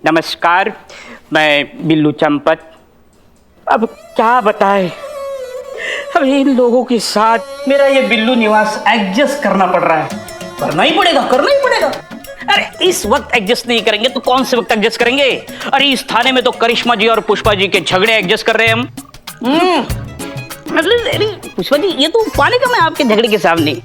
नमस्कार, मैं बिल्लू चंपत। अब क्या बताएं, अब इन लोगों के साथ मेरा ये बिल्लू निवास एडजस्ट करना पड़ रहा है। करना ही पड़ेगा, करना ही पड़ेगा। अरे इस वक्त एडजस्ट नहीं करेंगे तो कौन से वक्त एडजस्ट करेंगे? अरे इस थाने में तो करिश्मा जी और पुष्पा जी के झगड़े एडजस्ट कर रहे हैं हम। मतलब पुष्पा जी, ये तो पानी कम है आपके झगड़े के सामने।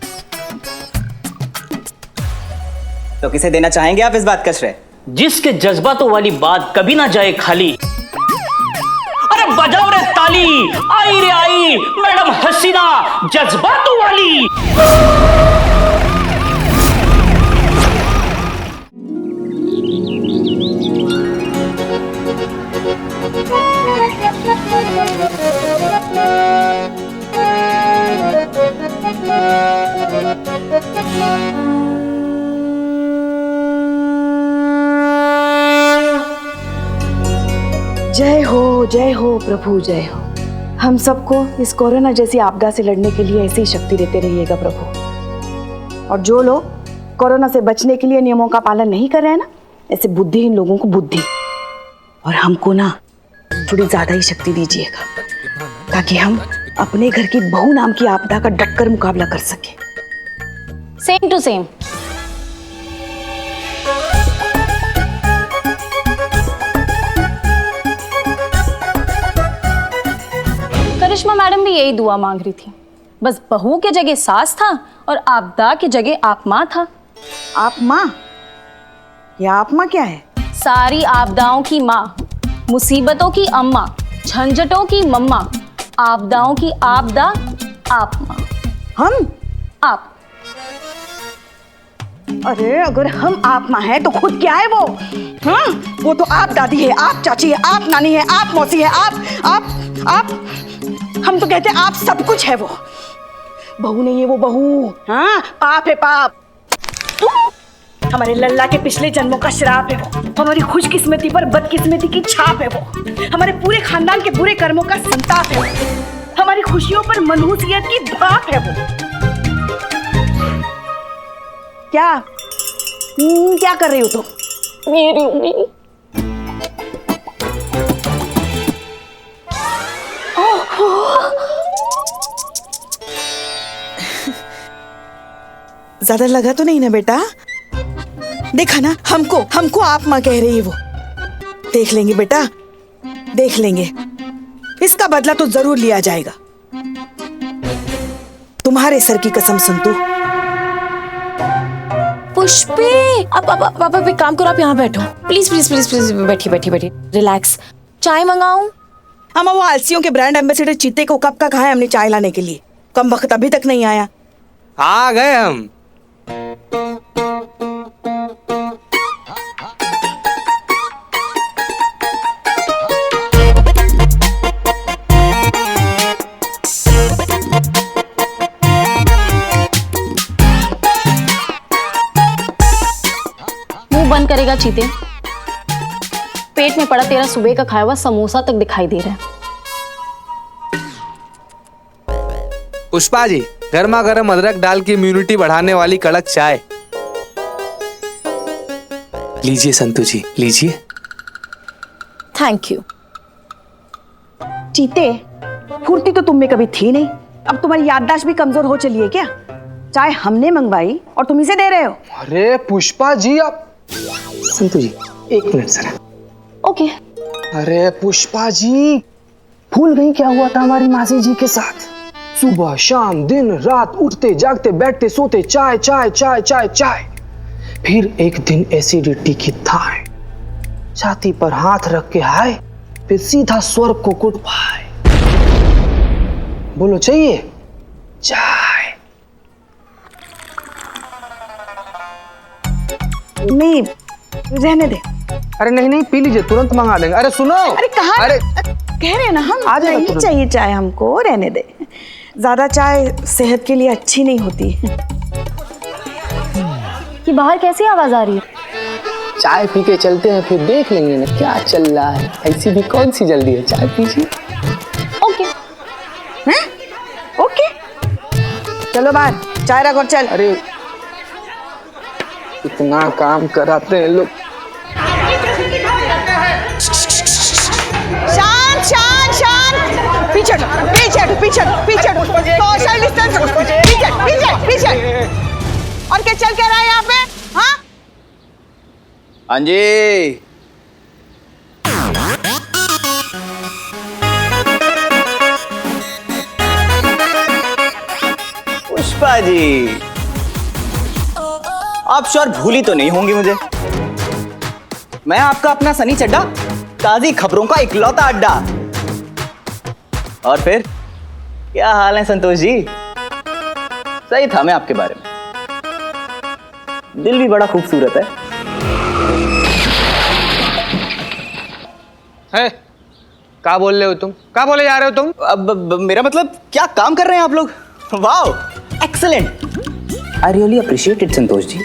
तो किसे देना चाहेंगे आप इस बात का श्रेय? जिसके जज्बातों वाली बात कभी ना जाए खाली। अरे बजाओ रे ताली, आई रे आई मैडम हसीना जज्बातों वाली। जय हो प्रभु, जय हो। हम सबको इस कोरोना जैसी आपदा से लड़ने के लिए ऐसी ही शक्ति देते रहिएगा प्रभु। और जो लोग कोरोना से बचने के लिए नियमों का पालन नहीं कर रहे हैं ना, ऐसे बुद्धिहीन लोगों को बुद्धि और हमको ना थोड़ी ज्यादा ही शक्ति दीजिएगा, ताकि हम अपने घर की बहू नाम की आपदा का डटकर मुकाबला कर सके। Same to same. Karishma madam भी यही दुआ मांग रही थी, बस बहू के जगह सास था और आपदा की जगह आप माँ था। आप माँ? या आप माँ क्या है? सारी आपदाओं की माँ, मुसीबतों की अम्मा, झंझटों की मम्मा, आपदाओं की आपदा आप माँ। हम? आप। अरे अगर हम आप माँ हैं तो खुद क्या है वो? हाँ, वो तो आप दादी है, आप चाची है, आप नानी है, आप मौसी है, आप हम तो कहते हैं आप सब कुछ है वो। बहू नहीं है वो बहू। हाँ, पाप है पाप। हमारे लल्ला के पिछले जन्मों का श्राप है वो। हमारी खुशकिस्मती पर बदकिस्मती की छाप है वो। हमारे पूरे खानदान के बुरे कर्मों का संताप है वो। हमारी खुशियों पर मनहूसियत की भाप है वो। क्या कर रही हो तुम? मेरी उम्मीद। ज्यादा लगा तो नहीं ना बेटा? देखा ना, हमको आप माँ कह रही है वो। देख लेंगे बेटा, देख लेंगे। इसका बदला तो जरूर लिया जाएगा। तुम्हारे सर की कसम संतु। पुष्पे, अब एक काम करो, आप यहाँ बैठो प्लीज प्लीज प्लीज प्लीज। बैठी रिलैक्स। चाय मंगाऊं? हम वो आलसियों के ब्रांड एम्बेसडर चीते को कब का कहा है हमने चाय लाने के लिए? कम वक्त अभी तक नहीं आया। आ गए हम। मुंह बंद करेगा चीते। पेट में पड़ा तेरा सुबह का खाया हुआ समोसा तक दिखाई दे रहा है। पुष्पा जी, गर्मा गर्म अदरक डाल के इम्यूनिटी बढ़ाने वाली कड़क चाय लीजिए। संतु जी लीजिए। Thank you. चीते, फुर्ती तो तुम में कभी थी नहीं, अब तुम्हारी याददाश्त भी कमजोर हो चली है क्या? चाय हमने मंगवाई और तुम इसे दे रहे हो? अरे पुष्पा जी, आप संतु जी 1 मिनट सर। ओके। अरे पुष्पा जी, भूल गई क्या हुआ था हमारी मासी जी के साथ? सुबह शाम दिन रात उठते जागते बैठते सोते चाय चाय चाय चाय चाय। फिर एक दिन एसिडिटी की थाह, छाती पर हाथ रख के हाय, फिर सीधा स्वर्ग को कुट पाए। बोलो चाहिए चाय? नहीं, रहने दे। अरे नहीं पी लीजिए, तुरंत मंगा देंगे। अरे सुनो, अरे कहाँ? अरे कह रहे हैं ना हम, आ जाएगा नहीं तुरंत। चाहिए चाय हमको, रहने दे। ज्यादा चाय सेहत के लिए अच्छी नहीं होती। कि बाहर कैसी आवाज आ रही है? चाय पी के चलते हैं, फिर देख लेंगे ना क्या चल रहा है। ऐसी भी कौन सी जल्दी है, चाय पीजिए। ओके। हैं? ओके, चलो बाहर चाय रख और चल। अरे इतना काम कराते हैं लोग। पीछे सोशल डिस्टेंस, पीछे। और क्या चल के रहा है यहाँ पे? हाँ, हाँ जी। पुष्पा जी, आप श्योर भूली तो नहीं होंगी मुझे। मैं आपका अपना सनी चड्डा, ताजी खबरों का इकलौता अड्डा। और फिर क्या हाल है संतोष जी? सही था मैं आपके बारे में, दिल भी बड़ा खूबसूरत है। क्या बोल रहे हो तुम? क्या बोले जा रहे हो तुम? अब मेरा मतलब क्या काम कर रहे हैं आप लोग? Wow, excellent, I really appreciate it Santosh ji.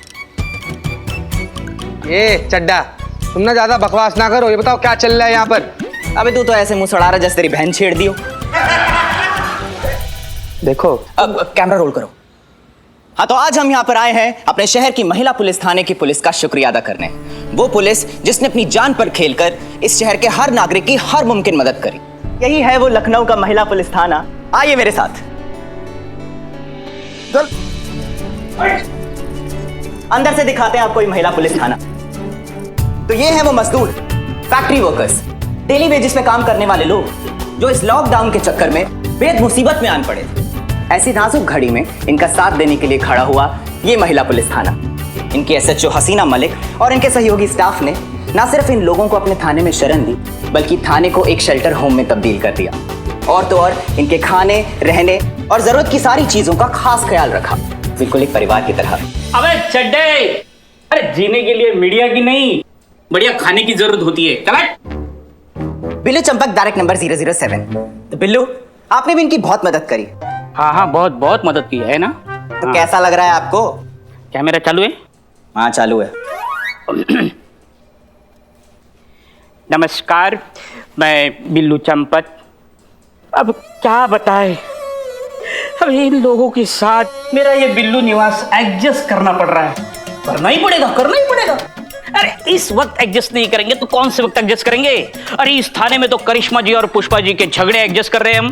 ए चड्डा, तुम ना ज्यादा बकवास ना करो, ये बताओ क्या चल रहा है यहाँ पर? अबे तू तो ऐसे मुंह सड़ा रहा जैसे तेरी बहन छेड़ दियो। देखो, अब कैमरा रोल करो। हाँ, तो आज हम यहाँ पर आए हैं अपने शहर की महिला पुलिस थाने की पुलिस का शुक्रिया अदा करने। वो पुलिस जिसने अपनी जान पर खेलकर इस शहर के हर नागरिक की हर मुमकिन मदद करी। यही है वो लखनऊ का महिला पुलिस थाना। आइए मेरे साथ। अंदर से दिखाते हैं आपको ये महिला पुलिस थाना। तो ये है वो मजदूर, फैक्ट्री वर्कर्स, डेली वेजेस पे काम करने वाले लोग जो इस लॉकडाउन के चक्कर में बेहद मुसीबत में आन पड़े। ऐसी नाजुक घड़ी में इनका साथ देने के लिए खड़ा हुआ ये महिला पुलिस थाना। इनकी एसएचओ हसीना मलिक और इनके सहयोगी स्टाफ ने न सिर्फ इन लोगों को अपने थाने में शरण दी, बल्कि थाने को एक शेल्टर होम में तब्दील कर दिया। और तो और इनके खाने, रहने और जरूरत की सारी चीजों का खास ख्याल रखा, बिल्कुल एक परिवार की तरह। अबे चड्डे, अरे जीने के लिए मीडिया की नहीं, बढ़िया खाने की जरूरत होती है। Correct. Billu Champak, direct number 007। तो बिल्लू, आपने भी इनकी बहुत मदद करी। हाँ, बहुत बहुत मदद की है ना। तो कैसा लग रहा है आपको? कैमरा चालू है? हाँ, चालू है। नमस्कार, मैं बिल्लू चंपत। अब क्या बताए, अब इन लोगों के साथ मेरा ये बिल्लू निवास एडजस्ट करना पड़ रहा है। करना ही पड़ेगा। अरे इस वक्त एडजस्ट नहीं करेंगे तो कौन से वक्त एडजस्ट करेंगे? अरे इस थाने में तो करिश्मा जी और पुष्पा जी के झगड़े एडजस्ट कर रहे हैं हम।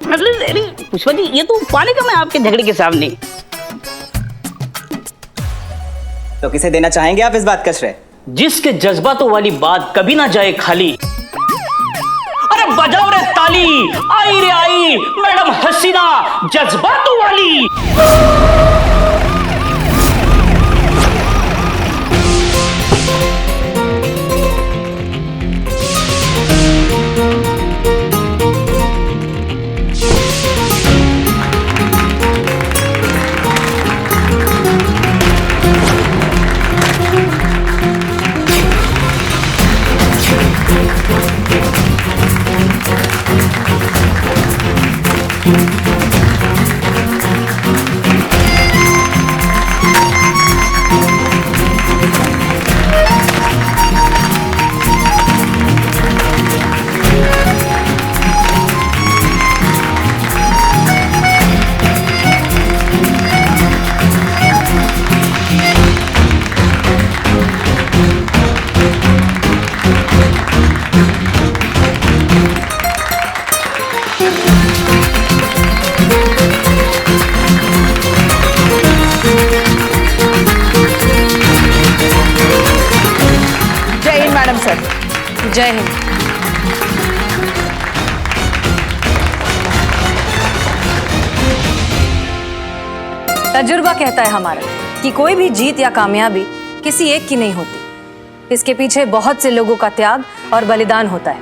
मतलब अरे पुष्पा जी, ये तो पाने का मैं आपके झगड़े के सामने। तो किसे देना चाहेंगे आप इस बात का श्रेय? जिसके जज्बातों वाली बात कभी ना जाए खाली। अरे बजाओ रे ताली, आई रे आई मैडम हसीना जज्बातों वाली। जय हिंद। तजुर्बा कहता है हमारा कि कोई भी जीत या कामयाबी किसी एक की नहीं होती। इसके पीछे बहुत से लोगों का त्याग और बलिदान होता है।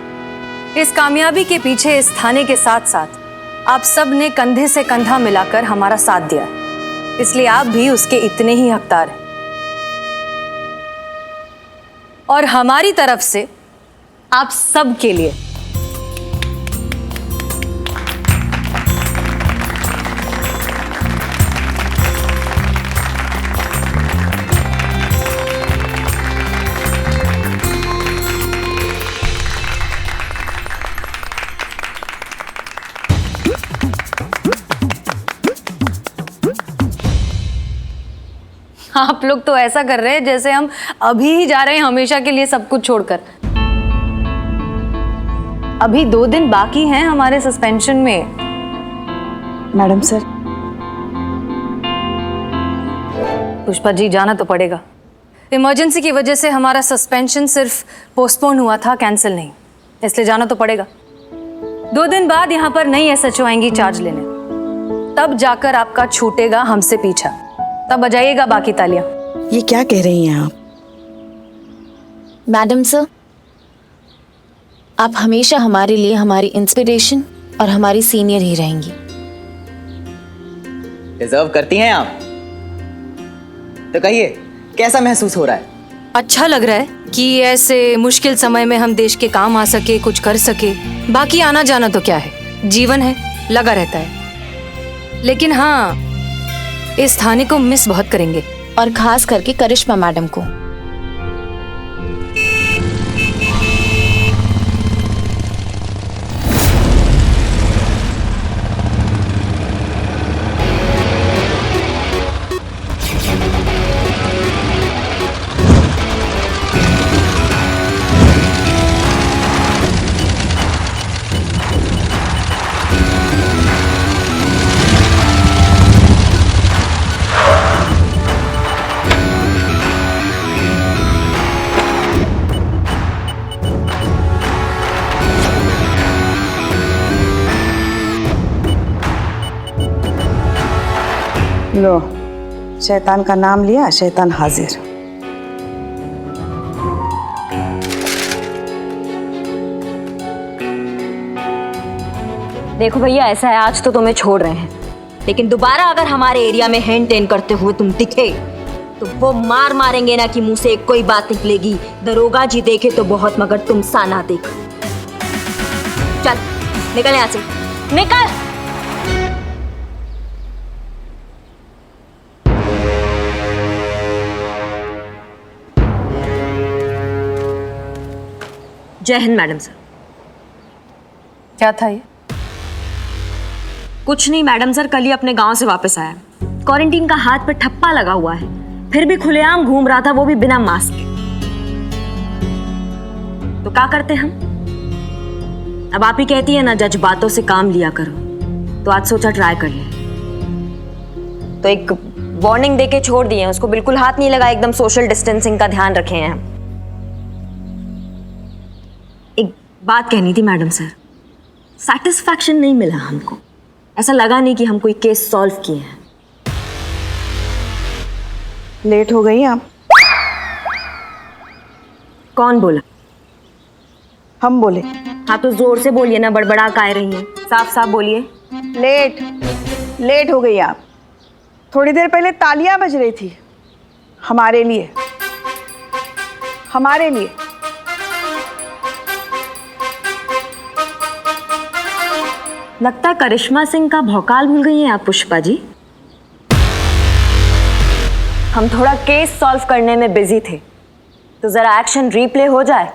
इस कामयाबी के पीछे इस थाने के साथ साथ आप सब ने कंधे से कंधा मिलाकर हमारा साथ दिया है, इसलिए आप भी उसके इतने ही हकदार हैं। और हमारी तरफ से आप सब के लिए आप लोग तो ऐसा कर रहे हैं जैसे हम अभी ही जा रहे हैं हमेशा के लिए सब कुछ छोड़कर। अभी 2 दिन बाकी हैं हमारे सस्पेंशन में। मैडम सर, पुष्पा जी, जाना तो पड़ेगा। इमरजेंसी की वजह से हमारा सस्पेंशन सिर्फ पोस्टपोन हुआ था, कैंसिल नहीं, इसलिए जाना तो पड़ेगा। 2 दिन बाद यहाँ पर नई SHO आएंगी चार्ज लेने, तब जाकर आपका छूटेगा हमसे पीछा, तब बजाइएगा बाकी तालियां। ये क्या कह रही हैं आप? मैडम सर, आप हमेशा हमारे लिए हमारी इंस्पिरेशन और हमारी सीनियर ही रहेंगी। डिजर्व करती हैं आप। तो कहिए, कैसा महसूस हो रहा है? अच्छा लग रहा है कि ऐसे मुश्किल समय में हम देश के काम आ सके, कुछ कर सके। बाकी आना जाना तो क्या है, जीवन है, लगा रहता है। लेकिन हाँ, इस थाने को मिस बहुत करेंगे, और खास करके करिश्मा मैडम को। लो, शैतान का नाम लिया, शैतान हाजिर। देखो भैया, ऐसा है, आज तो तुम्हें छोड़ रहे हैं, लेकिन दोबारा अगर हमारे एरिया में हैंड टेन करते हुए तुम दिखे तो वो मार मारेंगे ना कि मुंह से एक कोई बात निकलेगी। दरोगा जी देखे तो बहुत, मगर तुम सा ना देखो। चल निकल यहाँ से, निकल। जय हिंद मैडम सर। क्या था ये? कुछ नहीं मैडम सर, कल ही अपने गांव से वापस आया। क्वारंटीन का हाथ पे ठप्पा लगा हुआ है, फिर भी खुलेआम घूम रहा था, वो भी बिना मास्क के। तो क्या करते हम? अब आप ही कहती है ना, जज बातों से काम लिया करो, तो आज सोचा ट्राई कर ले। तो एक वार्निंग देके छोड़ दिए, उसको बिल्कुल हाथ नहीं लगा, एकदम सोशल डिस्टेंसिंग का ध्यान रखे हैं। एक बात कहनी थी मैडम सर, सेटिस्फैक्शन नहीं मिला हमको, ऐसा लगा नहीं कि हम कोई केस सॉल्व किए हैं। लेट हो गई आप। कौन बोला? हम बोले। हाँ तो जोर से बोलिए ना, बड़बड़ा काय रही हैं, साफ साफ बोलिए। लेट हो गई आप। थोड़ी देर पहले तालियां बज रही थी हमारे लिए, हमारे लिए। लगता है करिश्मा सिंह का भौकाल भूल गई हैं आप पुष्पा जी। हम थोड़ा केस सॉल्व करने में बिजी थे, तो जरा एक्शन रीप्ले हो जाए।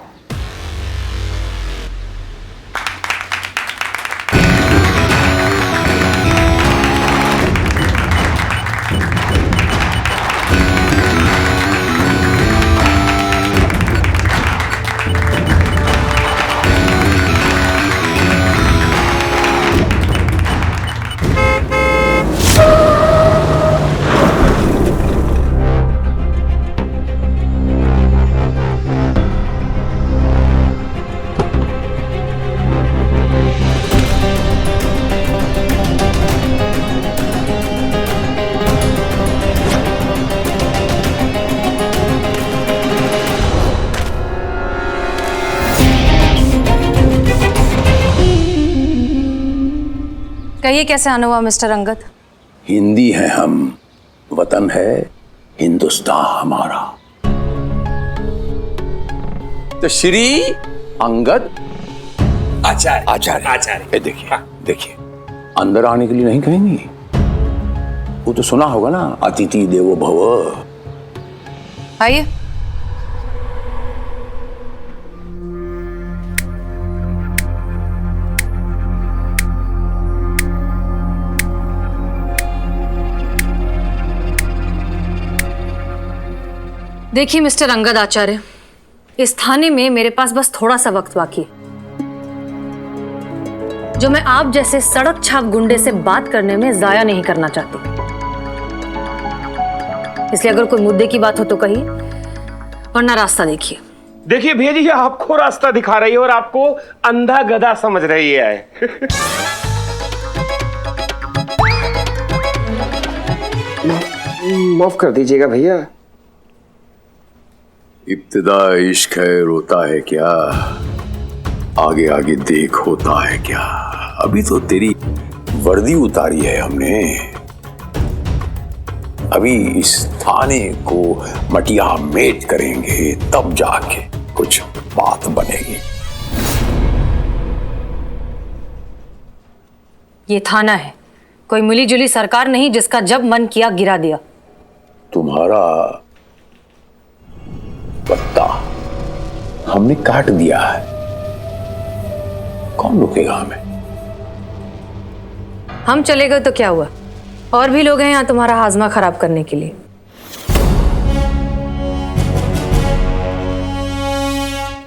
कहिए कैसे आना हुआ मिस्टर अंगद? हिंदी है हम, वतन है हिंदुस्तान हमारा। तो श्री अंगद आचार्य आचार्य आचार्य, देखिए देखिए, अंदर आने के लिए नहीं कहेंगी। वो तो सुना होगा ना, अतिथि देवो भव। आइए। देखिए मिस्टर अंगद आचार्य, इस थाने में मेरे पास बस थोड़ा सा वक्त बाकी है। जो मैं आप जैसे सड़क छाप गुंडे से बात करने में जाया नहीं करना चाहती। इसलिए अगर कोई मुद्दे की बात हो तो कहिए, वरना रास्ता देखिए। देखिए भैया जी, आपको रास्ता दिखा रही है और आपको अंधा गधा समझ रही है। माफ कर दीजिएगा भैया। इब्तिदा इश्क है रोता है क्या, आगे आगे देख होता है क्या। अभी तो तेरी वर्दी उतारी है हमने, अभी इस थाने को मटिया मेट करेंगे तब जाके कुछ बात बनेगी। ये थाना है, कोई मिली जुली सरकार नहीं जिसका जब मन किया गिरा दिया। तुम्हारा पत्ता हमने काट दिया है, कौन रुकेगा हमें? हम चले गए तो क्या हुआ, और भी लोग हैं यहाँ तुम्हारा हाजमा खराब करने के लिए।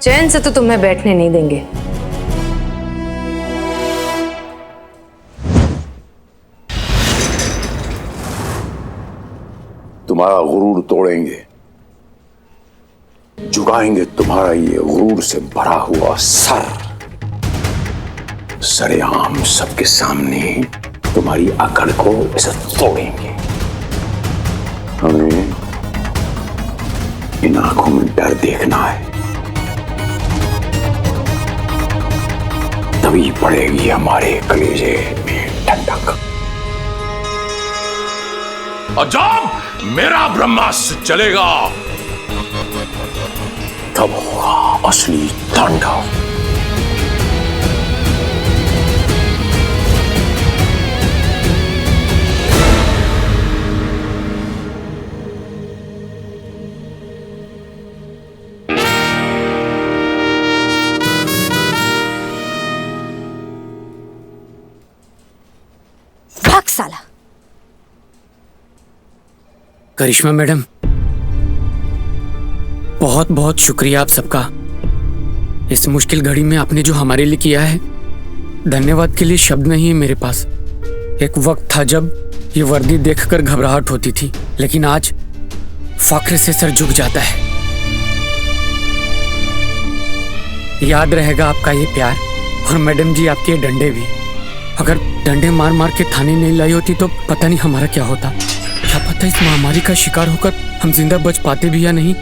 चैन से तो तुम्हें बैठने नहीं देंगे। तुम्हारा गुरूर तोड़ेंगे, झुकाएंगे तुम्हारा ये गुरूर से भरा हुआ सर, सरेआम सबके सामने तुम्हारी अकड़ को ऐसे तोड़ेंगे। हमें इन आंखों में डर देखना है, तभी पड़ेगी हमारे कलेजे में ठंडक। और जब मेरा ब्रह्मास्त्र चलेगा तब होगा असली तांडव। भाग साला। करिश्मा मैडम, बहुत बहुत शुक्रिया आप सबका। इस मुश्किल घड़ी में आपने जो हमारे लिए किया है, धन्यवाद के लिए शब्द नहीं है मेरे पास। एक वक्त था जब ये वर्दी देखकर घबराहट होती थी, लेकिन आज फक्र से सर झुक जाता है। याद रहेगा आपका ये प्यार, और मैडम जी आपके ये डंडे भी। अगर डंडे मार मार के थाने नहीं लाई होती तो पता नहीं हमारा क्या होता। क्या पता इस महामारी का शिकार होकर हम जिंदा बच पाते भी या नहीं।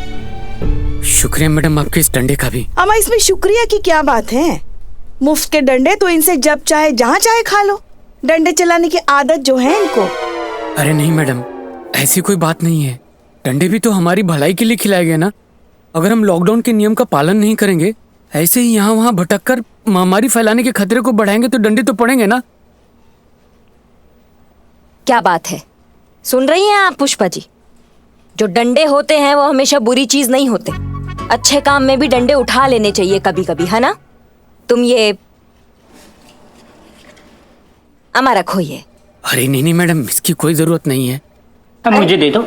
शुक्रिया मैडम आपके इस डंडे का भी। अम्मा, इसमें शुक्रिया की क्या बात है? मुफ्त के डंडे तो इनसे जब चाहे जहाँ चाहे खा लो। डंडे चलाने की आदत जो है इनको। अरे नहीं मैडम, ऐसी कोई बात नहीं है। डंडे भी तो हमारी भलाई के लिए खिलाए गए ना। अगर हम लॉकडाउन के नियम का पालन नहीं करेंगे, ऐसे ही यहाँ वहाँ भटक कर महामारी फैलाने के खतरे को बढ़ाएंगे तो डंडे तो पड़ेंगे ना। क्या बात है, सुन रही हैं आप पुष्पा जी? जो डंडे होते हैं वो हमेशा बुरी चीज नहीं होते। अच्छे काम में भी डंडे उठा लेने चाहिए कभी कभी, है ना? तुम ये अमा रखो ये। अरे नहीं नहीं मैडम, इसकी कोई जरूरत नहीं है। अब मुझे दे दो।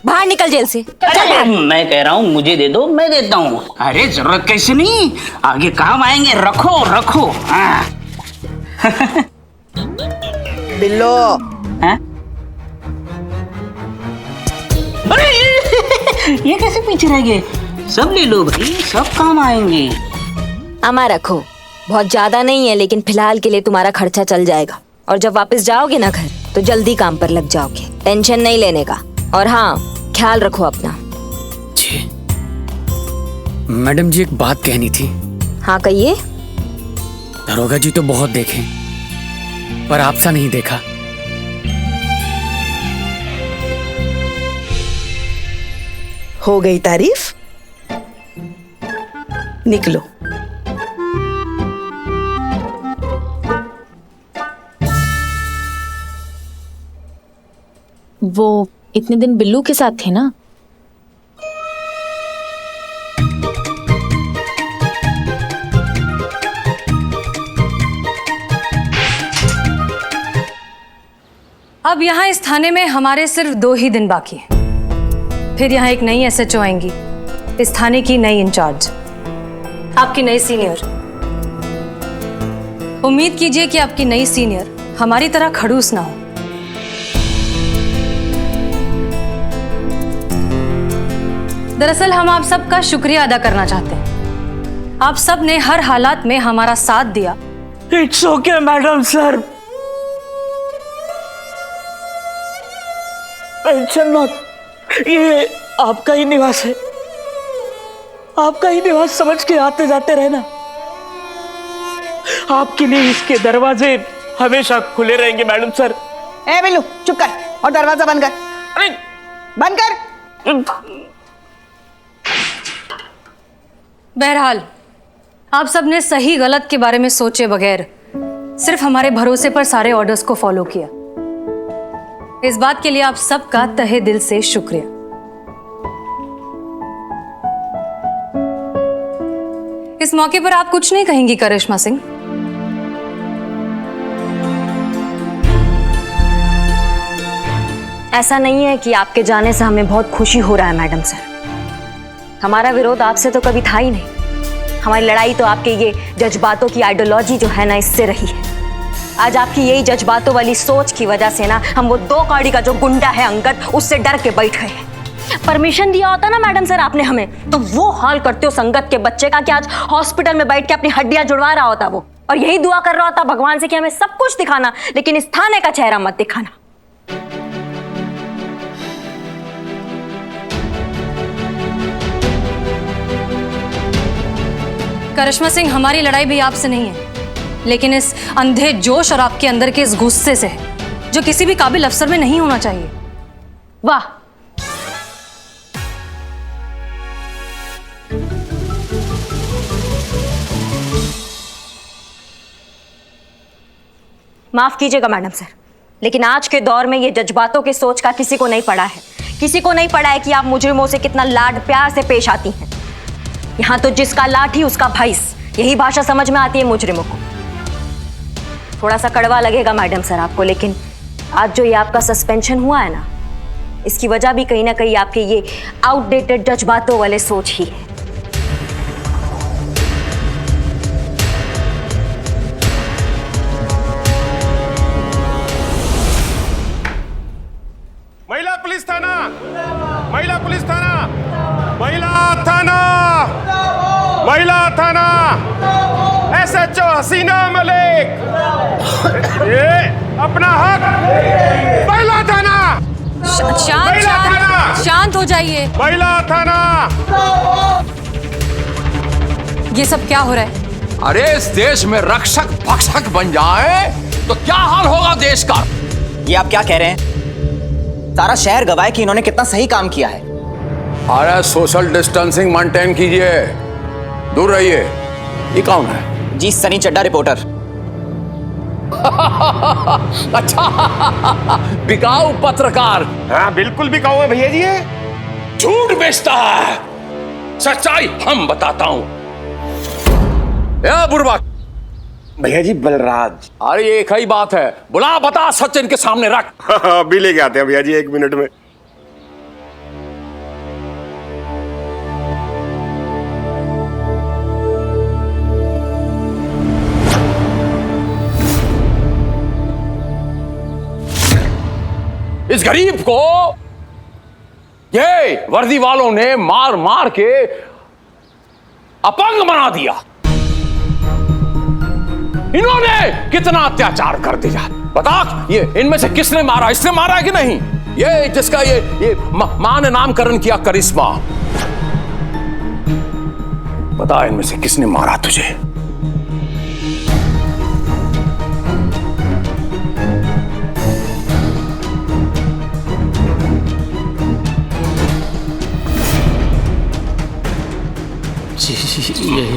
बाहर निकल जेल से। अरे मैं कह रहा हूँ मुझे दे दो, मैं देता हूँ। अरे जरूरत कैसे नहीं, आगे काम आएंगे। रखो रखो। बिल्लो। हाँ? अरे ये कैसे पीछे रह गए? सब ले लो भाई, सब काम आएंगे। अमा रखो, बहुत ज्यादा नहीं है, लेकिन फिलहाल के लिए तुम्हारा खर्चा चल जाएगा। और जब वापस जाओगे ना घर तो जल्दी काम पर लग जाओगे, टेंशन नहीं लेने का। और हाँ, ख्याल रखो अपना। जी मैडम जी, एक बात कहनी थी। हाँ कहिए। दरोगा जी तो बहुत देखे, पर आपसा नहीं देखा। हो गई तारीफ, निकलो। वो इतने दिन बिल्लू के साथ थे ना? अब यहाँ इस थाने में हमारे सिर्फ 2 ही दिन बाकी हैं। फिर यहाँ एक नई SHO आएंगी, इस थाने की नई इंचार्ज। आपकी नई सीनियर। उम्मीद कीजिए कि आपकी नई सीनियर हमारी तरह खड़ूस ना हो। दरअसल हम आप सबका शुक्रिया अदा करना चाहते हैं। आप सब ने हर हालात में हमारा साथ दिया। It's okay madam sir, tension मत, ये आपका ही निवास है, आपका ही निवास समझ के आते जाते रहना। आपके लिए इसके दरवाजे हमेशा खुले रहेंगे मैडम सर। ए बिल्लू चुप कर और दरवाजा बंद कर। अरे बंद कर। बहरहाल आप सबने सही गलत के बारे में सोचे बगैर सिर्फ हमारे भरोसे पर सारे ऑर्डर्स को फॉलो किया। इस बात के लिए आप सबका तहे दिल से शुक्रिया। इस मौके पर आप कुछ नहीं कहेंगी करिश्मा सिंह? ऐसा नहीं है कि आपके जाने से हमें बहुत खुशी हो रहा है मैडम सर। हमारा विरोध आपसे तो कभी था ही नहीं। हमारी लड़ाई तो आपके ये जज्बातों की आइडियोलॉजी जो है ना, इससे रही है। आज आपकी यही जज्बातों वाली सोच की वजह से ना हम वो 2 कौड़ी का जो गुंडा है अंगद, उससे डर के बैठ गए हैं। परमिशन दिया होता ना मैडम सर आपने हमें, तो वो हाल करते हो संगत के बच्चे का कि आज हॉस्पिटल में बैठ के अपनी हड्डियां जुड़वा रहा होता वो, और यही दुआ कर रहा होता भगवान से कि हमें सब कुछ दिखाना, लेकिन इस थाने का चेहरा मत दिखाना। करिश्मा सिंह, हमारी लड़ाई भी आपसे नहीं है, लेकिन इस अंधे जोश और आपके अंदर के इस गुस्से से है जो किसी भी काबिल अफसर में नहीं होना चाहिए। वाह, माफ कीजिएगा मैडम सर, लेकिन आज के दौर में ये जज्बातों की सोच का किसी को नहीं पड़ा है। किसी को नहीं पड़ा है कि आप मुजरिमों से कितना लाड प्यार से पेश आती हैं। यहाँ तो जिसका लाठी उसका भैंस, यही भाषा समझ में आती है मुजरिमों को। थोड़ा सा कड़वा लगेगा मैडम सर आपको, लेकिन आज जो ये आपका सस्पेंशन हुआ है ना, इसकी वजह भी कहीं ना कहीं आपके ये आउटडेटेड जज्बातों वाले सोच ही है। महिला पुलिस थाना, महिला पुलिस थाना, महिला थाना, महिला थाना, SHO हसीना मलिक, ये अपना हक। महिला थाना, शांत हो जाइए। महिला थाना। ये सब क्या हो रहा है? अरे इस देश में रक्षक भक्षक बन जाए तो क्या हाल होगा देश का? ये आप क्या कह रहे हैं? सारा शहर गवाह कि इन्होंने कितना सही काम किया है। अरे सोशल डिस्टेंसिंग मेंटेन कीजिए, दूर रहिए। ये कौन है? जी सनी चड्डा रिपोर्टर। अच्छा, बिकाऊ पत्रकार। हाँ बिल्कुल बिकाऊ है भैया जी। ये झूठ बेचता है, सच्चाई हम बताता हूं। बुरबा भैया जी बलराज। अरे ये एक ही बात है, बुला बता, सच इनके सामने रख। अभी लेके आते हैं भैया जी, 1 मिनट में। इस गरीब को ये वर्दी वालों ने मार मार के अपंग बना दिया। इन्होंने कितना अत्याचार कर दिया, बता। ये इनमें से किसने मारा? इसने मारा है कि नहीं? ये जिसका ये मां ने नामकरण किया करिश्मा, बता इनमें से किसने मारा तुझे?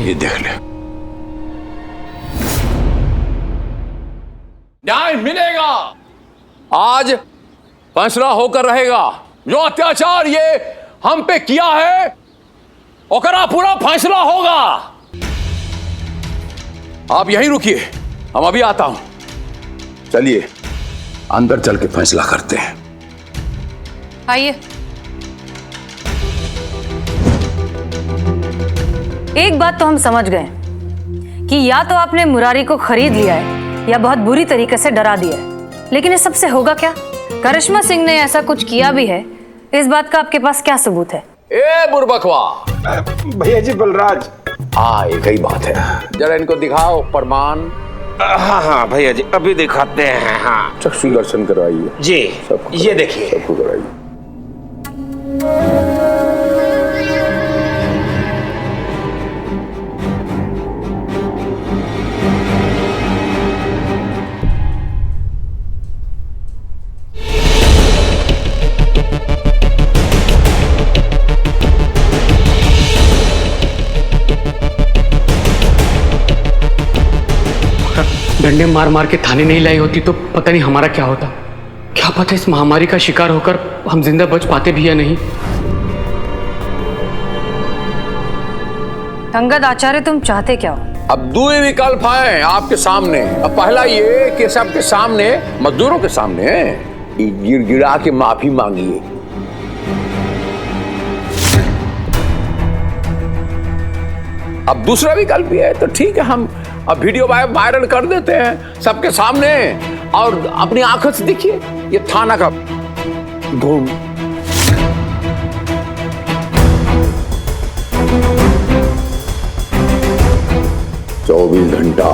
ये देख ले, न्याय मिलेगा। आज फैसला होकर रहेगा। जो अत्याचार ये हम पे किया है, ओकरा पूरा फैसला होगा। आप यहीं रुकिए, हम अभी आता हूं। चलिए अंदर चल के फैसला करते हैं। आइए। एक बात तो हम समझ गए कि या तो आपने मुरारी को खरीद लिया है या बहुत बुरी तरीके से डरा दिया है। लेकिन इस सबसे होगा क्या? करिश्मा सिंह ने ऐसा कुछ किया भी है, इस बात का आपके पास क्या सबूत है? ए बुरबकवा, भैया जी बलराज। हाँ एक ही बात है, जरा इनको दिखाओ प्रमाण। हाँ हाँ भैया जी अभी दिखाते हैं। हाँ चक्षु दर्शन करवाइए जी, ये देखिए। सबको कराइए। डंडे मार मार के थाने नहीं लाई होती तो पता नहीं हमारा क्या होता। क्या पता इस महामारी का शिकार होकर हम जिंदा बच पाते भी या नहीं। अंगद आचार्य, तुम चाहते क्या हो? अब दो ही विकल्प हैं आपके सामने। अब पहला ये कि सबके सामने, मजदूरों के सामने गिड़गिड़ा के माफी मांगिए। अब दूसरा विकल्प ये है तो ठीक है, हम अब वीडियो वायरल कर देते हैं सबके सामने और अपनी आंखों से देखिए ये थाना का धूम। चौबीस घंटा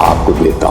आपको देता